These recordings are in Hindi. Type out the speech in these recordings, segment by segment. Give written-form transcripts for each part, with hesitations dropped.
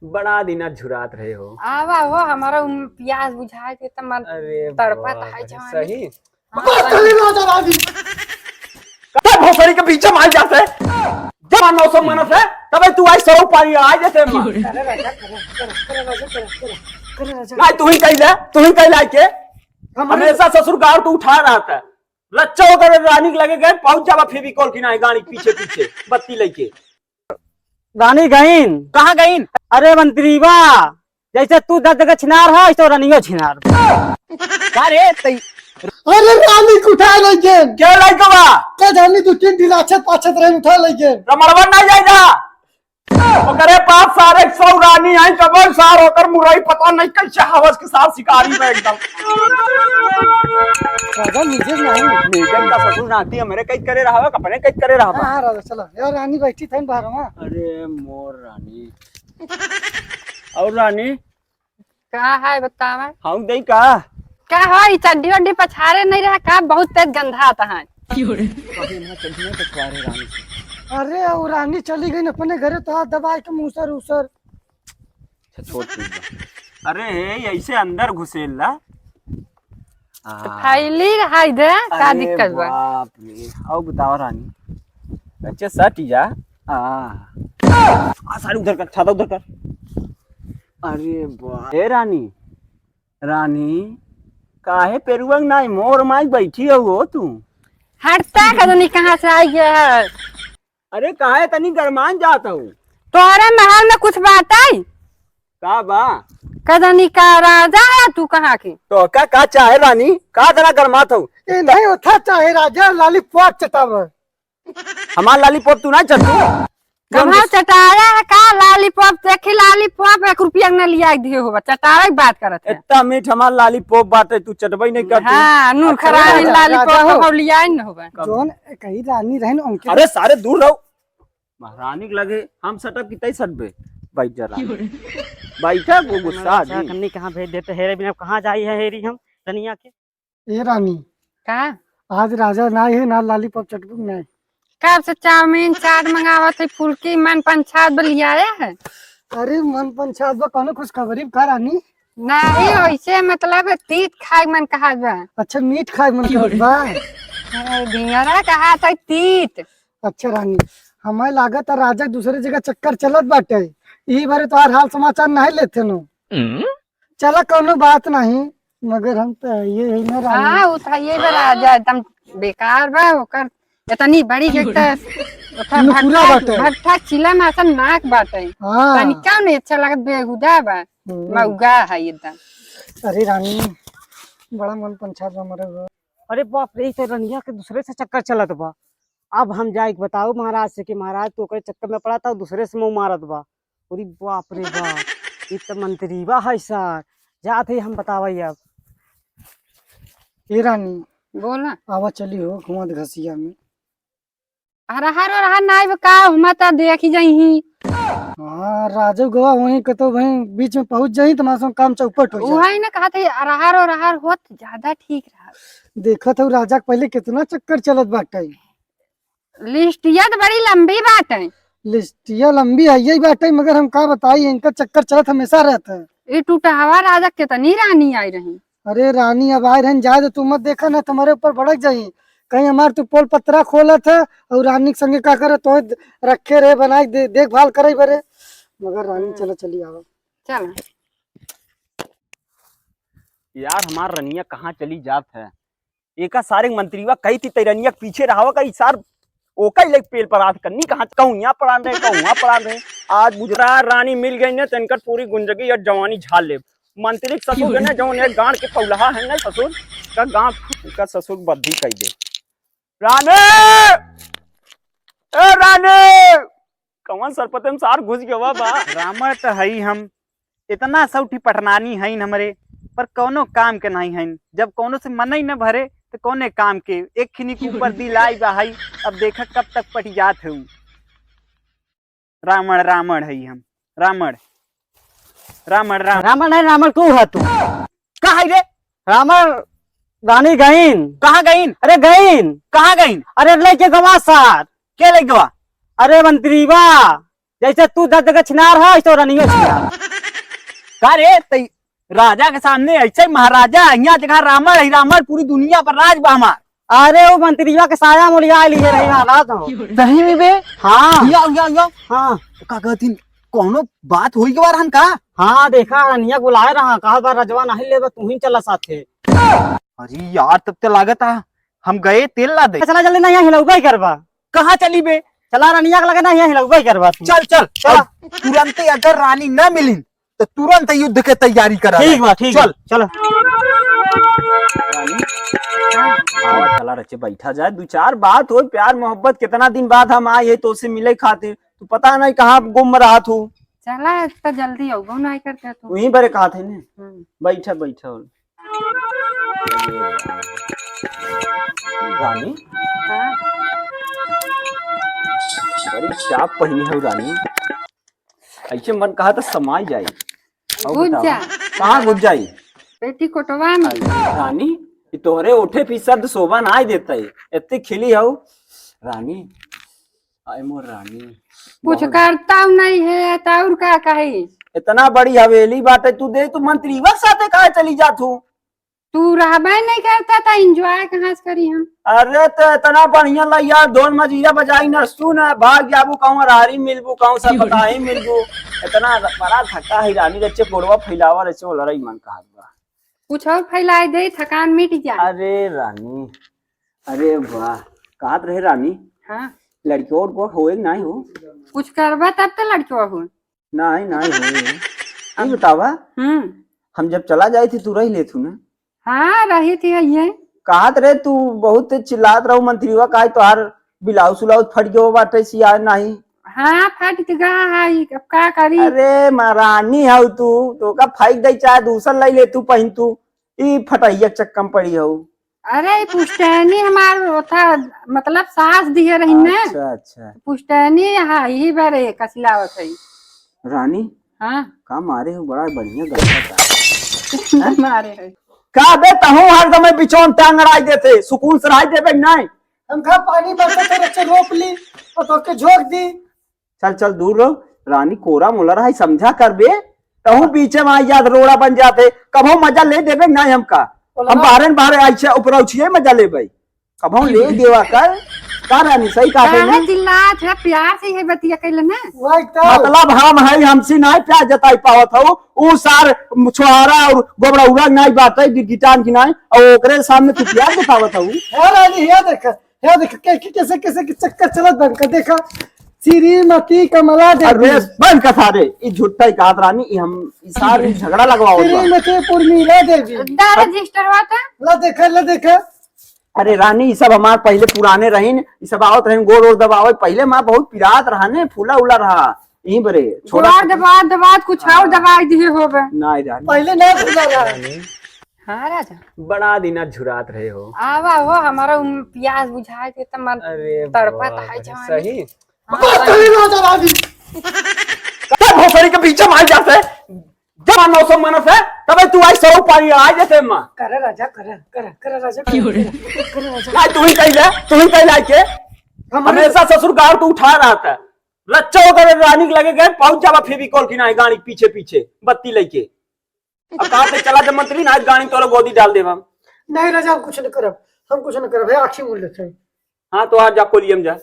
बड़ा दिना झुरात रहे हो। आवा वो हमारा प्याज बुझाए के त मन अरे तड़पा बाप है रे, जवानी। सही हाँ, भोसड़ी के पीछे मार जाते जब 900 मनस है तब तू आई 100 पारी आ जाते नहीं तू ही कह के हमेशा ससुर गाड़ तू उठा रहा था लच्चा होकर रानी लगे गए पहुंच जावा फेविकॉल की ना गाड़ी पीछे पीछे बत्ती लेके रानी गईन कहाँ गई। अरे मंत्री बा जैसे तू 10 जगह छिनार है तो रानियो छिनार अरे अरे रानी को उठा लेके क्या लाइक बा के जानी 2-3 दिन अच्छत पाछत रहे उठा लेके रमणवा नहीं जाएगा ओकरे पास सारे 100 रानी आई कबर सार होकर मुरई पता नहीं कैसे हवस के साथ शिकारी में एकदम राजा नीचे नहीं मेजन का ससुर नाती है मेरे कई करे रहा है अपने कई करे रहा हां राजा चलो यार रानी बैठी थी बाहर में। अरे मोर रानी और रानी का है बतावा हम दई का क्या है चड्डी वड्डी पछारे नहीं रहा का बहुत तेज गंधा आता है। कभी ना चढ़ने तो छुआरे रानी से अरे वो रानी चली गई अपने घरे तो हाथ दबा के मूसर उसर छोड़ अरे ऐसे अंदर घुसेला फैली रहा दे का दिक्कत बा। बाप रे आओ बताओ रानी अच्छे सट जा सारी उधर कर छाता उधर कर। अरे वाह ए रानी रानी काहे पेरुवंग नाई मोर माई बैठी हो तू हटता कदनी कहाँ से आई है। अरे काहे तनी गरमान जाता हूँ तोहरे महल में कुछ बात आई का बा कदनी का राजा है तू कहाँ की तो का चाहे रानी का तरह गरमात हूँ ए नहीं उठा चाहे राजा लाली पोट चटाव हमार लालीपॉप तू ना चटू कहाँ चटाया है का लालीपॉप देखी लालीपॉप 1 रुपया न लिया दिए होगा चटावे की बात करत है। इतना मीठ हमार लालीपॉप बाटे तू चटबई नहीं करती। हाँ नूर खराब लालीपॉप हो लिया न होगा जोन कहीं रानी रहन उनके अरे सारे दूर रहो महारानी के लगे हम सटअप की तई सटबे बैठ जा बैठा वो गुस्सा आ जी कन्नी कहाँ भेज देते हेरे बिना कहाँ जाई है हेरी हम रनिया के ए रानी का आज राजा ना है ना लाली पॉप चटबुक नहीं कब से चाउमीन चाट मंगावत है फुल्की मन पंचायत बलियाया है। अरे मन पंचायत बा कौन खुश खबरी का रानी नहीं वैसे मतलब तीत खाए मन कहा बा। अच्छा मीठ खाए मन करत बा ढिंगरा कहा था तीत। अच्छा रानी हमें लागत है राजा दूसरे जगह चक्कर चलत बाटे यही बारे तो हाल समाचार नहीं लेते नो चला कोनो बात नहीं मगर हम तो ये है ना रानी हाँ उठाइए बा राजा एकदम बेकार बा ओकर इतनी बड़ी नुकुला बाटे। भट्टा चिला में ऐसा नाक बाटे हाँ तनी क्या नहीं अच्छा लगत बेहुदा बा मौगा है एकदम। अरे रानी बड़ा मन पंचायत बा मरे बा। अरे बाप रे तो रनिया के दूसरे से चक्कर चलत बा। अब हम जाए बताओ महाराज से कि महाराज तो ओकरे चक्कर में पड़ा था दूसरे से मुंह मारत बा। अरे बाप रे बाप ये तो मंत्री बा है सर जाते हम बतावाई अब। ए रानी बोला आवा चली हो घुमत घसिया में रहा नाई का मत देखी जाही हाँ राजू गवा वहीं कतो वहीं बीच में पहुंच जाई तो मासो काम चौपट हो जाए। वही ना कहा था अरहर होत ज्यादा ठीक रहा। देखा था राजा के पहले कितना चक्कर चलत बाटे लिस्टिया तो बड़ी लंबी बात है। लिस्टिया लंबी है यही बाटे मगर हम का बताई इनका चक्कर चलत हमेशा रहता है। ये टूटा हवा राजा कितनी रानी आई रही। अरे रानी अब आए रहन जाए तो तू मत देखा ना तुम्हारे ऊपर भड़क जाई कहीं हमार तू पोल पत्रा खोला था और रानी के संगे का करे तो रखे रहे बनाए देखभाल करे बरे मगर रानी चलो चली आवा चल यार हमार रनिया कहाँ चली जात है एका सारे मंत्रीवा कही थी रनिया पीछे रहा कई सार ओका ही पेड़ पर आठ करनी कहाँ कहूँ यहाँ पढ़ा रहे कहूँ वहाँ पढ़ा रहे आज गुजरात रानी मिल गई ने तनकर पूरी गुंजगी और जवानी झाल ले मंत्री ससुर है ना जौन एक गांड के फौलहा है ना ससुर का गांड का ससुर बद्धी कही दे रानी ए रानी कौन सरपतम सार घुस गया बा रामर तो है हम इतना सौठी पटनानी है हमारे पर कोनो काम के नहीं है जब कोनो से मन ही न भरे तो कोने काम के एक खिनी के ऊपर दिलाई बा है अब देखा कब तक पट जात है रावण रावण है हम रावण रावण रावण नहीं रावण तू है तू कहा है रे रावण रानी गईन कहाँ गईन अरे गईन कहाँ गईन अरे लेके गवा सार क्या ले गवा अरे मंत्री बा जैसे तू 10 जगह छिनार है ऐसे रानियो छिनार। का रे तई राजा के सामने ऐसे महाराजा यहाँ जगह रामण है, रामण पूरी दुनिया पर राज बा हमार। अरे वो मंत्रिया के साया मोलिया लिए रही हालात हो। सही में बे। हाँ या हाँ का कहती कोनो बात हुई के बार हम का। हाँ देखा रानिया बुलाए रहा कहा बार रजवा नहीं ले तू ही चला साथे। अरे यार तब तो लागत है हम गए तेल ला दे। चला जल्दी ना यहाँ हिलौबा ही करवा। कहाँ चली बे। चला रानिया के लगे ना यहाँ हिलौबा ही करवा तू। चल चल चला। तुरंत अगर रानी न मिली तो तुरंत युद्ध के तैयारी करा। ठीक बा ठीक चल चलो। आवा चला रचे बैठा जाए, 2-4 बात हो प्यार मोहब्बत। कितना दिन बाद हम आए तो उससे मिले खातिर, तू पता नहीं कहाँ गुम रहा तू। चला इतना जल्दी आओ नहीं करते तू। वहीं बड़े कहा थे ने। बैठा बैठा रानी हाँ। बड़ी चाप पहनी है रानी, ऐसे मन कहा तो समाई जाए। घुस जा। कहाँ घुस जाई बेटी कोटवा में। रानी ये तोहरे ओठे पी शब्द शोभा ना देता है, इतनी खिली हो रानी। आय मोर रानी कुछ करता नहीं है ताउर का कही। इतना बड़ी हवेली बाटे तू दे, तू मंत्री वक्त साथे कहा चली जा तू। तू रहबे नहीं करता था एंजॉय कहाँ से करी हम। अरे तो इतना बढ़िया लैया ढोल मजीरा बजाई न सुन भाग जाबू कहूँ रारी मिलबू कहूँ सब पता ही मिलबू। इतना बड़ा थका है रानी रचे पोड़वा फैलावा रचे हो लड़ाई मन कहा बा। कुछ और फैलाए दे थकान मिट जा। अरे रानी अरे वाह कहत रहे रानी हाँ लड़की और बहुत होए नहीं हो। कुछ करबा तब तो लड़कियों हो। नहीं नहीं हो ये बतावा हम जब चला जाए थी तू रही ले तू ना। हाँ रही थी ये। कहत रहे तू बहुत चिल्लात रहो मंत्रीवा का तोहार ब्लाउज उलाउज फट गयो बाटे सिया नहीं। हाँ फट गया है अब का करी। अरे महारानी हऊ तू तो का फाइक दे चाहे दूसर लाई ले तू पहन तू ई फटाइया चक्कम पड़ी हऊ। अरे पुश्तैनी हमार था मतलब सास दिए रही ने। अच्छा अच्छा पुश्तैनी हाँ यही बारे कसलावत है। रानी हाँ का मारे हो बड़ा बढ़िया गलत मारे है। का बे तहू हर समय बिचौन टांग अड़ाई देते सुकून से रह देबे नहीं। हम खा पानी बरसा तो रचे रोप ली और तो के झोंक दी। चल चल दूर रहो रानी कोरा मोला रहा समझा कर बे तहू पीछे में आई जात रोड़ा बन जाते कभो मजा ले देबे नहीं हमका। हम बाहर ऐसे ऊपर उछिए मजा ले भाई कभो ले देवा कर का रानी सही कहा काहे चिल्लात है प्यार से है बतिया कैले ना। वही तो मतलब हम है हमसे नहीं प्यार जताई पावत हो उ सार छुआरा और गोबरा उड़ा नहीं बात है गिटान की नहीं और ओकरे सामने तू प्यार जतावत हो। है रानी है देख कैसे कैसे के चक्कर चलत बन कर देखा श्रीमती कमला देवी। अरे बंद कथा रे ई झूठा ही कहा रानी ई हम ई सारे झगड़ा लगवाओ। श्रीमती उर्मिला देवी रजिस्टर हुआ था। ला देखा अरे रानी ये सब हमार पहले पुराने रहीन ये सब आवत रहीन गोड़ ओड़ दबावे पहले माँ बहुत पिरात रहने फूला उला रहा यहीं बरे छोड़ा दबा कुछ और दबा दिए होबे। नहीं रानी पहले ना भूला रहा। हाँ राजा बड़ा दिना झुरात रहे हो। आवा हो हमारा प्यास बुझाए के त मन अरे तड़पत है जवानी। सही बात करी राजा रानी क्या भोसड़ी के पीछे मार जाते है जब 900 मनस है तब तू आई 100 पारी आ जाते मां करे राजा करे राजा करे राजा नहीं तू ही कह लाके हमेशा ससुर गाड़ तू उठा रहा था रच्चा होकर रानी के लगे गए पहुंच जावा फेविकॉल की ना गाड़ी पीछे पीछे बत्ती लेके अब कहा से चला जब मंत्री ना गाड़ी तोरा गोदी डाल देवा। नहीं राजा हम कुछ न करब है आखी बोल लेते। हाँ तो आज जा कोलियम जा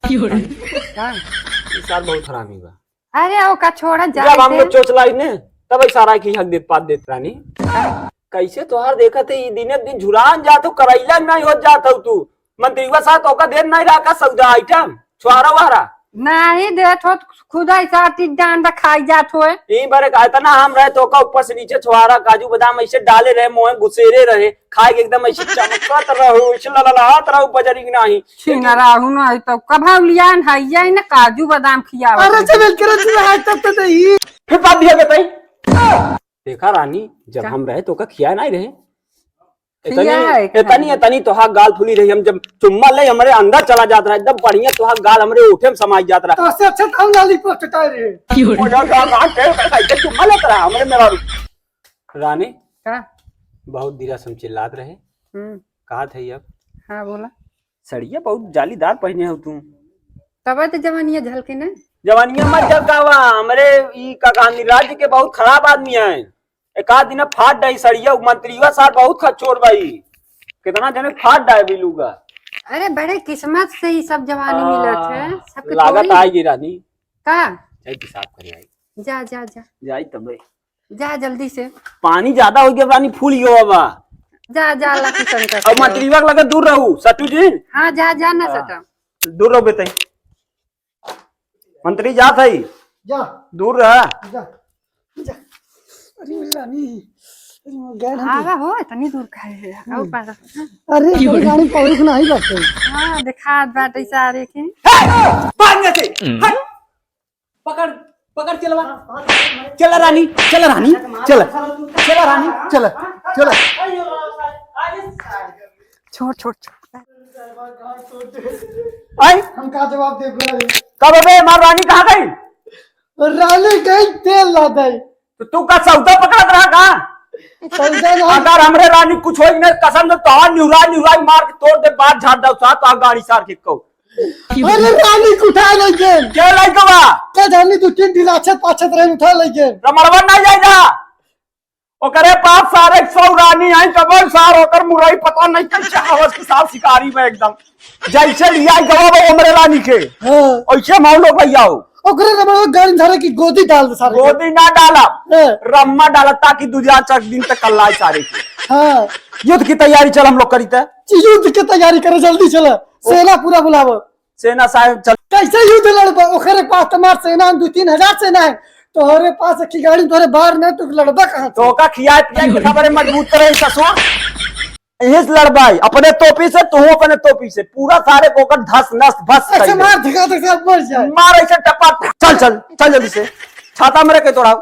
इस साल बहुत हरामी बा। अरे ओ का छोड़ा जा जब हम लोग चोचलाई ने तब सारा की हक देत पात देत रानी कैसे तोहार देखा थे दिने दिन झुरान जात हो करैला नहीं हो जात हो तू मंत्रीवा साथ ओका देर नहीं रहा का सौदा आइटम छुआरा वारा नहीं देत हो खुद ऐसा डांडा खाई जात हो। यही बारे का इतना हम रहे तो का ऊपर से नीचे छुआरा काजू बादाम ऐसे डाले रहे मोहे गुसेरे रहे खाए के एकदम ऐसे चमकत रहो ऐसे लललाहत रहो बजरी नहीं छिनराहु नहीं तो कभा लियान है ना काजू बादाम खियावा। अरे चल कर है तब तो नहीं फिर बात दिया गई देखा रानी जब हम रहे तो का खिया नहीं रहे इतनी तो हाँ गाल फुली रही हम जब चुम्मा ले हमारे अंदर चला जाता रहा एकदम बढ़िया तो हाँ गाल हमारे उठे में समाई जाता रहा। तो उससे अच्छा हम लॉलीपॉप चटा रहे चुम्मा लेता रहा हमारे मेरा रानी का बहुत धीरा सम चिल्लात रहे कहा थे अब। हाँ बोला सड़िया बहुत जालीदार पहने हो तुम तब तो जवानिया झलके ना जवानिया मत जगावा हमरे ई का गांधी राज्य के बहुत खराब आदमी है। एक आध दिन फाट डाई सड़िया मंत्रीवा सार बहुत खचोर भाई कितना जने फाट डाय बिलूगा। अरे बड़े किस्मत से ही सब जवानी मिलत है सबके लागत थोड़ी- आएगी रानी का जाई पेशाब करे आई जा जा जा जाई तबे जा जल्दी से पानी ज्यादा हो गया रानी फूल गयो बाबा। जा जा अल्लाह की संकट अब मंत्रीवा के लगे दूर रहू सटू जी हाँ जा जा ना सका दूर रहो बेटे मंत्री जात है जा दूर रहा जा जा अरे मेरी रानी गैर आवा हो इतनी दूर का है आओ पास अरे ये गाड़ी पौड़ी को नहीं लगते हाँ दिखा बाटे सारे के भाग से हट। पकड़ पकड़ चलवा चला रानी चला रानी चला चला रानी चला चला छोड़ छोड़ छोड़ आई हम का जवाब दे गए कब बे मार रानी कहाँ गई? रानी गई तेल ला दे तो तू का सौदा पकड़त रहा का? सौदा ना अगर हमरे रानी कुछ होई न कसम से तो न्यूराई मार के तोड़ दे बात झाड़ दो साथ तो गाड़ी सार के को अरे रानी को उठा ले गेल क्या लाई कबा क्या जानी तू तीन दिन अच्छे पाछे रहे उठा ले गेल रमणवन नहीं जाएगा ओकरे पास सारे 100 रानी आई कबर सार होकर मुरई पता नहीं कैसे हवस के साथ शिकारी में एकदम जैसे लिया गवा हमरे रानी के हां ऐसे माउ लोग भैया हो ओकरे रमण गाड़ी धरे की गोदी डाल दे सारे गोदी ना डाला हाँ। रम्मा डाला ताकि दूजा चक दिन तक कल्लाई सारे के हां युद्ध की तैयारी चल हम लोग करी थे युद्ध की तैयारी करे जल्दी चला सेना पूरा बुलावो सेना साहब चल कैसे युद्ध लड़बा ओकरे पास तुम्हार सेना 2-3 हजार सेना है तोहरे पास की गाड़ी तोहरे बाहर नहीं तो लड़बा कहां तो का खिया पिया के खबरे मजबूत करे ससुर इस लड़बाई अपने तोपी से तू अपने तोपी से पूरा सारे कोकर धस नस भस ऐसे मार धका धका मर जाए मार ऐसे टपा चल चल चल जल्दी से छाता मेरे के तोड़ा